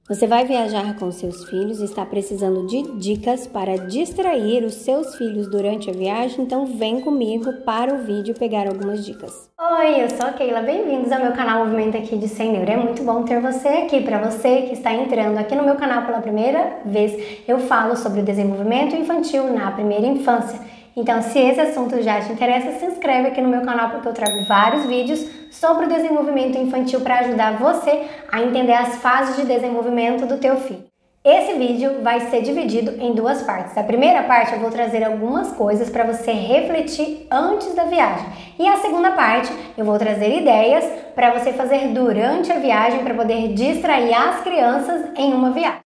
Você vai viajar com seus filhos e está precisando de dicas para distrair os seus filhos durante a viagem? Então vem comigo para o vídeo pegar algumas dicas. Oi, eu sou a Keila, bem-vindos ao meu canal Movimento aqui de Sem Neuro. É muito bom ter você aqui. Para você que está entrando aqui no meu canal pela primeira vez, eu falo sobre o desenvolvimento infantil na primeira infância. Então, se esse assunto já te interessa, se inscreve aqui no meu canal porque eu trago vários vídeos sobre o desenvolvimento infantil para ajudar você a entender as fases de desenvolvimento do teu filho. Esse vídeo vai ser dividido em duas partes. A primeira parte eu vou trazer algumas coisas para você refletir antes da viagem. E a segunda parte eu vou trazer ideias para você fazer durante a viagem para poder distrair as crianças em uma viagem.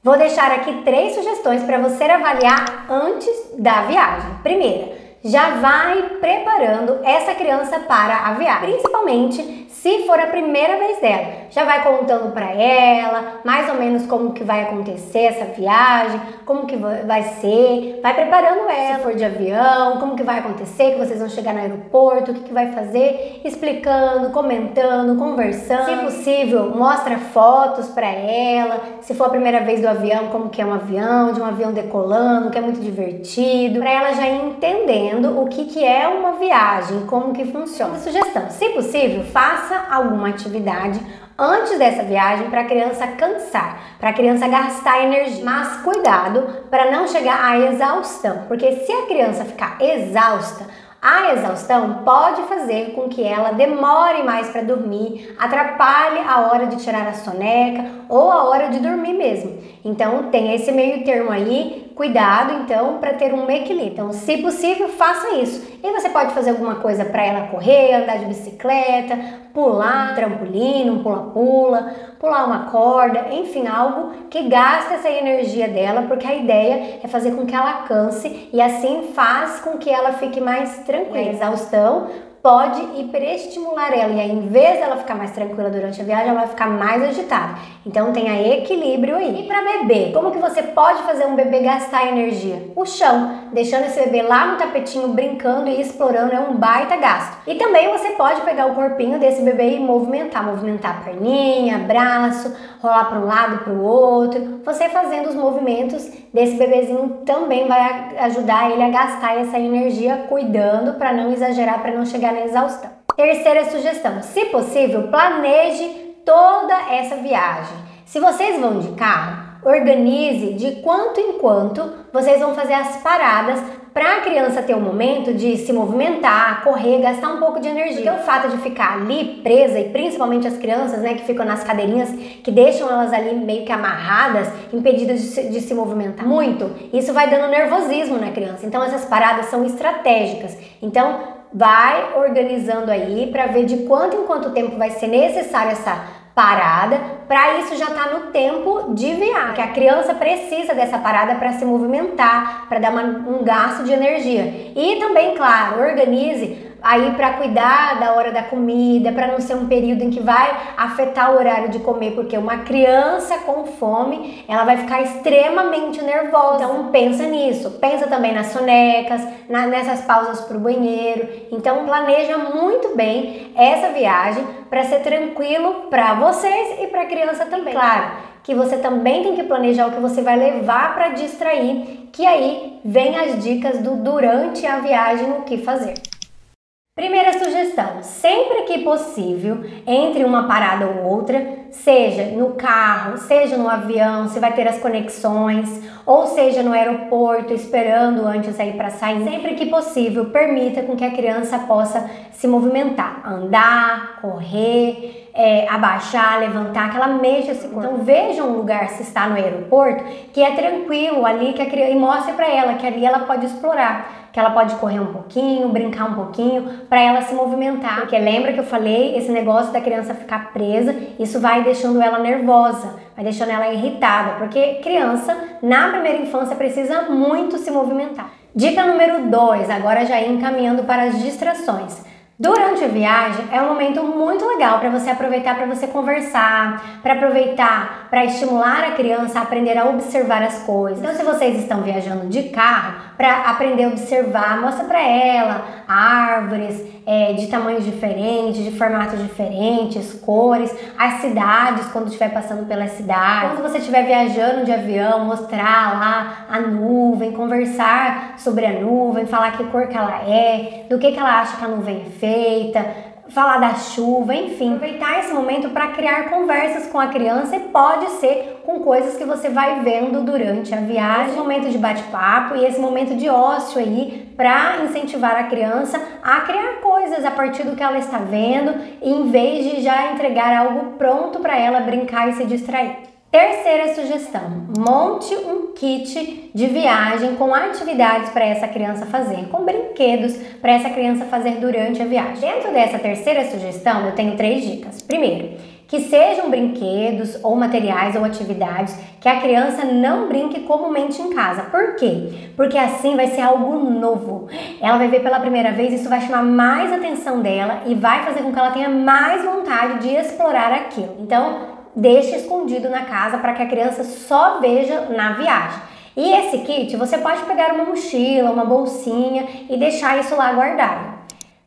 Vou deixar aqui 3 sugestões para você avaliar antes da viagem. Primeira, já vai preparando essa criança para a viagem, principalmente se for a primeira vez dela. Já vai contando para ela mais ou menos como que vai acontecer essa viagem, como que vai ser, vai preparando ela, se for de avião, como que vai acontecer, que vocês vão chegar no aeroporto, o que vai fazer, explicando, comentando, conversando. Se possível, mostra fotos para ela, se for a primeira vez do avião, como que é um avião, de um avião decolando, que é muito divertido, para ela já ir entendendo o que é uma viagem, como que funciona. Sugestão, se possível, faça alguma atividade antes dessa viagem para a criança cansar, para a criança gastar energia. Mas cuidado para não chegar à exaustão, porque se a criança ficar exausta, a exaustão pode fazer com que ela demore mais para dormir, atrapalhe a hora de tirar a soneca ou a hora de dormir mesmo. Então tem esse meio termo aí, cuidado então para ter um equilíbrio. Então, se possível, faça isso. E você pode fazer alguma coisa para ela correr, andar de bicicleta, pular um trampolim, um pula-pula, pular uma corda, enfim, algo que gaste essa energia dela, porque a ideia é fazer com que ela canse e assim faz com que ela fique mais tranquila. A exaustão pode hiperestimular ela e aí, em vez dela ficar mais tranquila durante a viagem, ela vai ficar mais agitada. Então tenha equilíbrio aí. E para bebê, como que você pode fazer um bebê gastar energia? O chão, deixando esse bebê lá no tapetinho brincando e explorando é um baita gasto. E também você pode pegar o corpinho desse bebê e movimentar a perninha, braço, rolar para um lado, para o outro. Você fazendo os movimentos desse bebezinho também vai ajudar ele a gastar essa energia cuidando para não exagerar, para não chegar na exaustão. Terceira sugestão, se possível, planeje toda essa viagem. Se vocês vão de carro, organize de quanto em quanto vocês vão fazer as paradas para a criança ter um momento de se movimentar, correr, gastar um pouco de energia. Porque o fato de ficar ali presa, e principalmente as crianças, né, que ficam nas cadeirinhas, que deixam elas ali meio que amarradas, impedidas de se movimentar muito, isso vai dando nervosismo na criança. Então essas paradas são estratégicas. Então vai organizando aí para ver de quanto em quanto tempo vai ser necessário essa parada, para isso já tá no tempo de viagem, porque a criança precisa dessa parada para se movimentar, para dar um gasto de energia. E também, claro, organize aí para cuidar da hora da comida, para não ser um período em que vai afetar o horário de comer, porque uma criança com fome, ela vai ficar extremamente nervosa. Então pensa nisso, pensa também nas sonecas, nessas pausas para o banheiro. Então planeja muito bem essa viagem para ser tranquilo para vocês e para a criança também. Claro que você também tem que planejar o que você vai levar para distrair, que aí vem as dicas do durante a viagem, o que fazer. Primeira sugestão, sempre que possível, entre uma parada ou outra, seja no carro, seja no avião, se vai ter as conexões, ou seja no aeroporto, esperando antes aí para sair, sempre que possível, permita com que a criança possa se movimentar, andar, correr, abaixar, levantar, que ela mexa esse corpo. Então veja um lugar, se está no aeroporto, que é tranquilo ali, que a criança, e mostre para ela que ali ela pode explorar, que ela pode correr um pouquinho, brincar um pouquinho, para ela se movimentar. Porque lembra que eu falei, esse negócio da criança ficar presa, isso vai deixando ela nervosa, vai deixando ela irritada, porque criança, na primeira infância, precisa muito se movimentar. Dica número 2, agora já encaminhando para as distrações. Durante a viagem é um momento muito legal para você aproveitar para você conversar, para aproveitar para estimular a criança a aprender a observar as coisas. Então, se vocês estão viajando de carro, para aprender a observar, mostra para ela árvores de tamanhos diferentes, de formatos diferentes, cores, as cidades quando estiver passando pela cidade. Quando você estiver viajando de avião, mostrar lá a nuvem, conversar sobre a nuvem, falar que cor que ela é, do que ela acha que a nuvem é feita, falar da chuva, enfim, aproveitar esse momento para criar conversas com a criança e pode ser com coisas que você vai vendo durante a viagem, esse momento de bate-papo e esse momento de ócio aí para incentivar a criança a criar coisas a partir do que ela está vendo, em vez de já entregar algo pronto para ela brincar e se distrair. Terceira sugestão, monte um kit de viagem com atividades para essa criança fazer, com brinquedos para essa criança fazer durante a viagem. Dentro dessa terceira sugestão, eu tenho 3 dicas. Primeiro, que sejam brinquedos ou materiais ou atividades que a criança não brinque comumente em casa. Por quê? Porque assim vai ser algo novo. Ela vai ver pela primeira vez, isso vai chamar mais atenção dela e vai fazer com que ela tenha mais vontade de explorar aquilo. Então, deixe escondido na casa para que a criança só veja na viagem. E esse kit você pode pegar uma mochila, uma bolsinha e deixar isso lá guardado.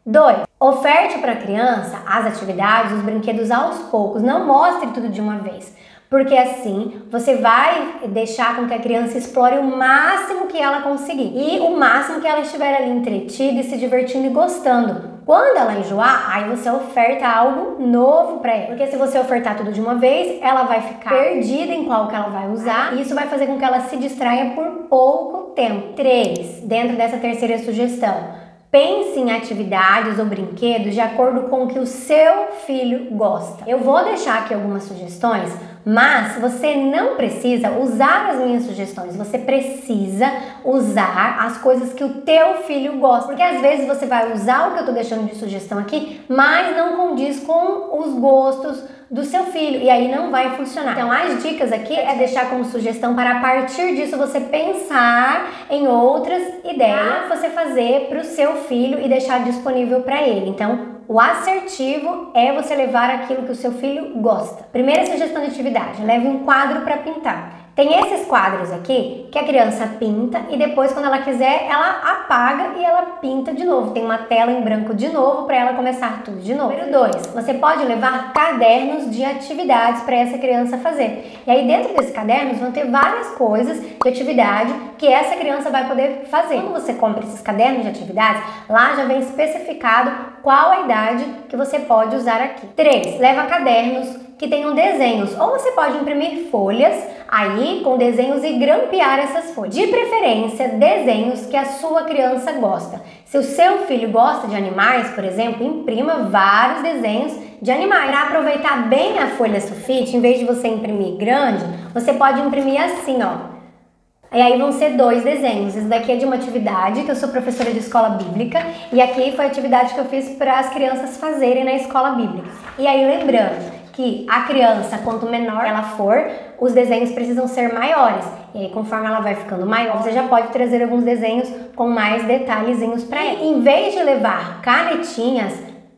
2. Oferte para a criança as atividades, os brinquedos aos poucos, não mostre tudo de uma vez. Porque assim você vai deixar com que a criança explore o máximo que ela conseguir e o máximo que ela estiver ali entretida e se divertindo e gostando. Quando ela enjoar, aí você oferta algo novo para ela. Porque se você ofertar tudo de uma vez, ela vai ficar perdida em qual que ela vai usar e isso vai fazer com que ela se distraia por pouco tempo. 3. Dentro dessa terceira sugestão, pense em atividades ou brinquedos de acordo com o que o seu filho gosta. Eu vou deixar aqui algumas sugestões, mas você não precisa usar as minhas sugestões, você precisa usar as coisas que o teu filho gosta. Porque às vezes você vai usar o que eu tô deixando de sugestão aqui, mas não condiz com os gostos do seu filho e aí não vai funcionar. Então as dicas aqui é deixar como sugestão para a partir disso você pensar em outras ideias você fazer para o seu filho e deixar disponível para ele. Então o assertivo é você levar aquilo que o seu filho gosta. Primeira sugestão de atividade, leve um quadro para pintar. Tem esses quadros aqui que a criança pinta e depois, quando ela quiser, ela apaga e ela pinta de novo. Tem uma tela em branco de novo para ela começar tudo de novo. Número 2, você pode levar cadernos de atividades para essa criança fazer. E aí dentro desses cadernos vão ter várias coisas de atividade que essa criança vai poder fazer. Quando você compra esses cadernos de atividades, lá já vem especificado qual a idade que você pode usar aqui. 3, leva cadernos que tenham desenhos, ou você pode imprimir folhas aí com desenhos e grampear essas folhas. De preferência, desenhos que a sua criança gosta. Se o seu filho gosta de animais, por exemplo, imprima vários desenhos de animais. Para aproveitar bem a folha sulfite, em vez de você imprimir grande, você pode imprimir assim, ó. E aí vão ser 2 desenhos. Esse daqui é de uma atividade que eu sou professora de escola bíblica e aqui foi a atividade que eu fiz para as crianças fazerem na escola bíblica. E aí lembrando que a criança, quanto menor ela for, os desenhos precisam ser maiores. E aí, conforme ela vai ficando maior, você já pode trazer alguns desenhos com mais detalhezinhos para ela. Em vez de levar canetinhas,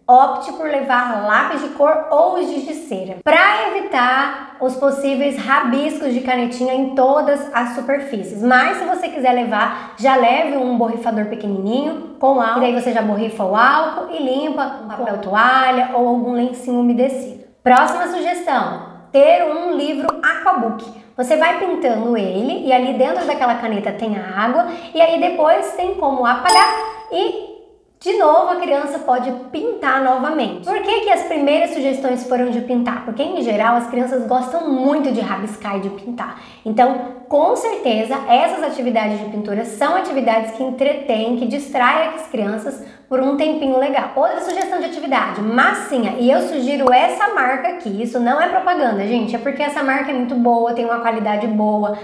opte por levar lápis de cor ou giz de cera, para evitar os possíveis rabiscos de canetinha em todas as superfícies. Mas se você quiser levar, já leve um borrifador pequenininho com álcool, e daí você já borrifa o álcool e limpa um papel toalha ou algum lencinho umedecido. Próxima sugestão, ter um livro aquabook. Você vai pintando ele e ali dentro daquela caneta tem a água e aí depois tem como apagar e de novo a criança pode pintar novamente. Por que as primeiras sugestões foram de pintar? Porque em geral as crianças gostam muito de rabiscar e de pintar. Então, com certeza, essas atividades de pintura são atividades que entretêm, que distraem as crianças por um tempinho legal. Outra sugestão de atividade, massinha. E eu sugiro essa marca aqui. Isso não é propaganda, gente. É porque essa marca é muito boa, tem uma qualidade boa.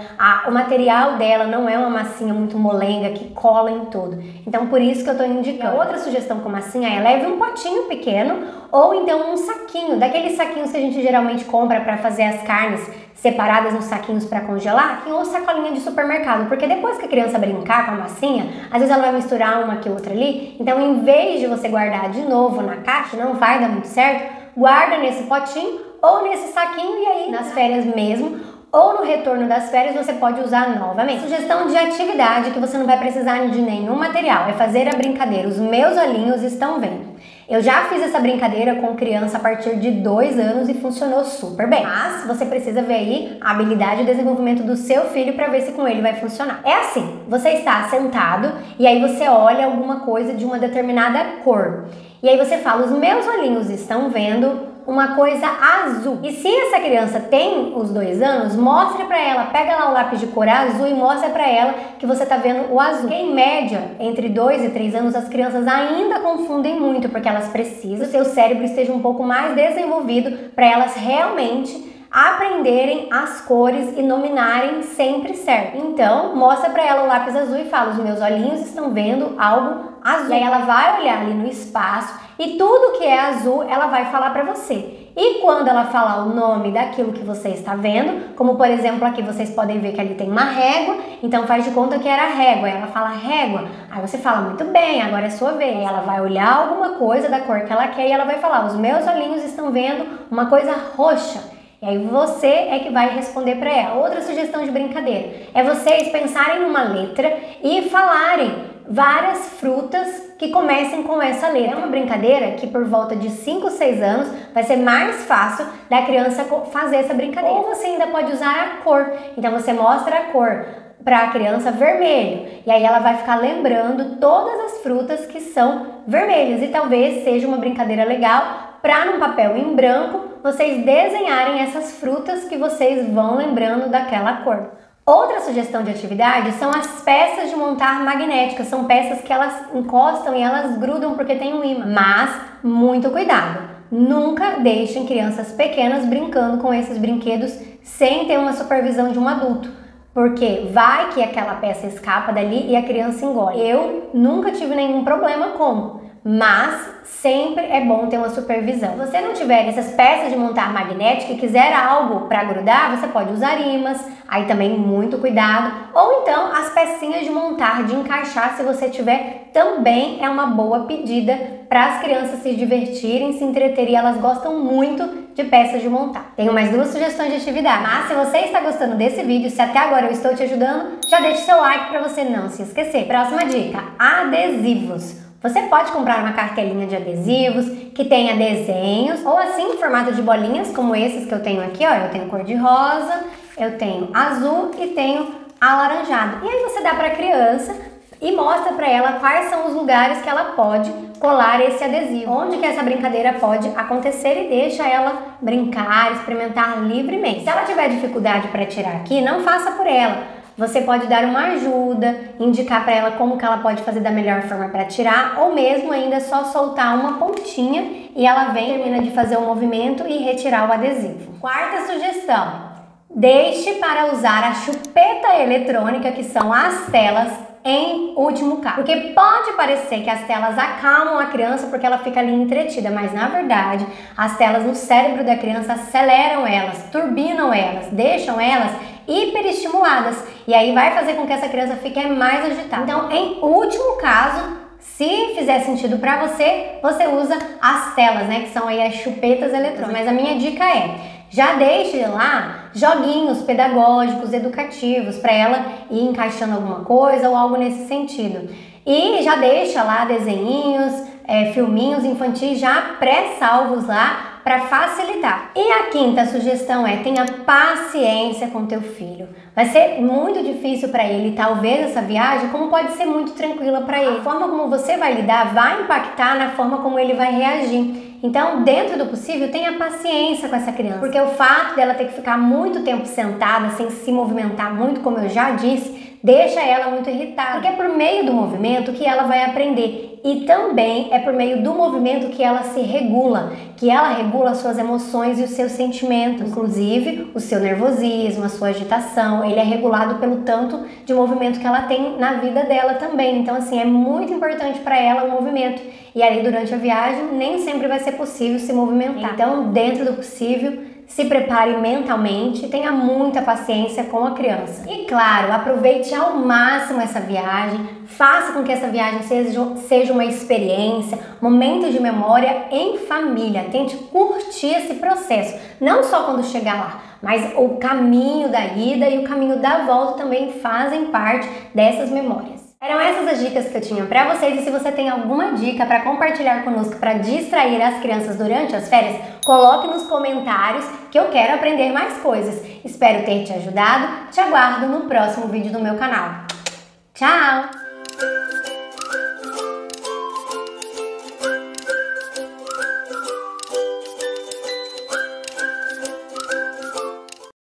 O material dela não é uma massinha muito molenga que cola em tudo. Então, por isso que eu tô indicando. Outra sugestão com massinha é leve um potinho pequeno ou então um saquinho, daqueles saquinhos que a gente geralmente compra para fazer as carnes separadas nos saquinhos para congelar, ou sacolinha de supermercado, porque depois que a criança brincar com a massinha, às vezes ela vai misturar uma aqui e outra ali, então em vez de você guardar de novo na caixa, não vai dar muito certo, guarda nesse potinho ou nesse saquinho e aí nas férias mesmo, ou no retorno das férias você pode usar novamente. Sugestão de atividade que você não vai precisar de nenhum material, é fazer a brincadeira Os Meus Olhinhos Estão Vendo. Eu já fiz essa brincadeira com criança a partir de 2 anos e funcionou super bem. Mas você precisa ver aí a habilidade e desenvolvimento do seu filho para ver se com ele vai funcionar. É assim, você está sentado e aí você olha alguma coisa de uma determinada cor. E aí você fala, os meus olhinhos estão vendo uma coisa azul. E se essa criança tem os 2 anos, mostre pra ela, pega lá o lápis de cor azul e mostra pra ela que você tá vendo o azul. Porque em média, entre 2 e 3 anos, as crianças ainda confundem muito, porque elas precisam que o seu cérebro esteja um pouco mais desenvolvido para elas realmente aprenderem as cores e nominarem sempre certo. Então, mostra pra ela o lápis azul e fala, os meus olhinhos estão vendo algo azul. E aí ela vai olhar ali no espaço e tudo que é azul, ela vai falar pra você. E quando ela falar o nome daquilo que você está vendo, como por exemplo aqui vocês podem ver que ali tem uma régua, então faz de conta que era régua, ela fala régua, aí você fala muito bem, agora é sua vez. Aí ela vai olhar alguma coisa da cor que ela quer e ela vai falar, os meus olhinhos estão vendo uma coisa roxa. E aí você é que vai responder para ela. Outra sugestão de brincadeira é vocês pensarem numa letra e falarem várias frutas que comecem com essa letra. É uma brincadeira que por volta de 5, 6 anos vai ser mais fácil da criança fazer essa brincadeira. Ou você ainda pode usar a cor. Então você mostra a cor para a criança vermelho. E aí ela vai ficar lembrando todas as frutas que são vermelhas. E talvez seja uma brincadeira legal para num papel em branco vocês desenharem essas frutas que vocês vão lembrando daquela cor. Outra sugestão de atividade são as peças de montar magnéticas. São peças que elas encostam e elas grudam porque tem um ímã. Mas muito cuidado! Nunca deixem crianças pequenas brincando com esses brinquedos sem ter uma supervisão de um adulto. Porque vai que aquela peça escapa dali e a criança engole. Eu nunca tive nenhum problema com, mas sempre é bom ter uma supervisão. Se você não tiver essas peças de montar magnética e quiser algo para grudar, você pode usar ímãs, aí também muito cuidado. Ou então as pecinhas de montar, de encaixar, se você tiver, também é uma boa pedida para as crianças se divertirem, se entreterem. Elas gostam muito de peças de montar. Tenho mais 2 sugestões de atividade. Mas se você está gostando desse vídeo, se até agora eu estou te ajudando, já deixe seu like para você não se esquecer. Próxima dica, adesivos. Você pode comprar uma cartelinha de adesivos que tenha desenhos ou assim em formato de bolinhas, como esses que eu tenho aqui, ó. Eu tenho cor de rosa, eu tenho azul e tenho alaranjado. E aí você dá para a criança e mostra para ela quais são os lugares que ela pode colar esse adesivo, onde que essa brincadeira pode acontecer e deixa ela brincar, experimentar livremente. Se ela tiver dificuldade para tirar aqui, não faça por ela. Você pode dar uma ajuda, indicar para ela como que ela pode fazer da melhor forma para tirar, ou mesmo ainda só soltar uma pontinha e ela vem, termina de fazer o movimento e retirar o adesivo. Quarta sugestão, deixe para usar a chupeta eletrônica, que são as telas, em último caso. Porque pode parecer que as telas acalmam a criança porque ela fica ali entretida, mas na verdade as telas no cérebro da criança aceleram elas, turbinam elas, deixam elas hiperestimuladas e aí vai fazer com que essa criança fique mais agitada. Então, em último caso, se fizer sentido para você, você usa as telas, né, que são aí as chupetas eletrônicas. Mas a minha dica é, já deixe lá joguinhos pedagógicos, educativos, para ela ir encaixando alguma coisa ou algo nesse sentido. E já deixa lá desenhinhos, filminhos infantis já pré-salvos lá para facilitar. E a quinta sugestão é, tenha paciência com teu filho. Vai ser muito difícil para ele, talvez essa viagem, como pode ser muito tranquila para ele. A forma como você vai lidar vai impactar na forma como ele vai reagir. Então, dentro do possível, tenha paciência com essa criança, porque o fato dela ter que ficar muito tempo sentada, sem se movimentar muito, como eu já disse, deixa ela muito irritada, porque é por meio do movimento que ela vai aprender e também é por meio do movimento que ela se regula, que ela regula as suas emoções e os seus sentimentos, inclusive o seu nervosismo, a sua agitação, ele é regulado pelo tanto de movimento que ela tem na vida dela também. Então assim, é muito importante para ela o movimento e aí durante a viagem nem sempre vai ser possível se movimentar. Então, dentro do possível, se prepare mentalmente, tenha muita paciência com a criança. E claro, aproveite ao máximo essa viagem, faça com que essa viagem seja uma experiência, momento de memória em família. Tente curtir esse processo, não só quando chegar lá, mas o caminho da ida e o caminho da volta também fazem parte dessas memórias. Eram essas as dicas que eu tinha para vocês, e se você tem alguma dica para compartilhar conosco para distrair as crianças durante as férias, coloque nos comentários que eu quero aprender mais coisas. Espero ter te ajudado, te aguardo no próximo vídeo do meu canal. Tchau!